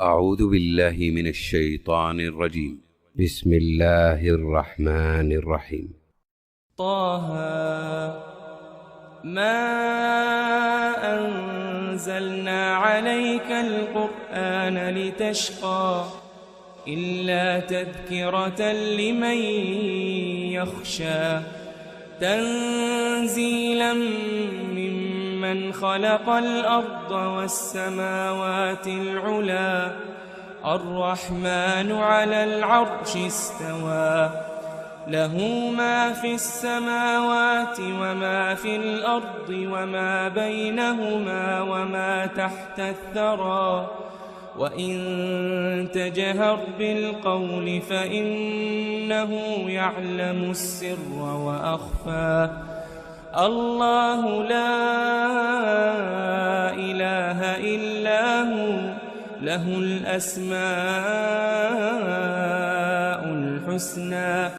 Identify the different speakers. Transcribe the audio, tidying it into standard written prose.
Speaker 1: أعوذ بالله من الشيطان الرجيم. بسم الله الرحمن الرحيم.
Speaker 2: طه ما أنزلنا عليك القرآن لتشقى إلا تذكرة لمن يخشى تنزيلا ممن خلق الأرض والسماوات العلى الرحمن على العرش استوى له ما في السماوات وما في الأرض وما بينهما وما تحت الثرى وإن تجهر بالقول فإنه يعلم السر وأخفى الله لا إله إلا هو له الأسماء الحسنى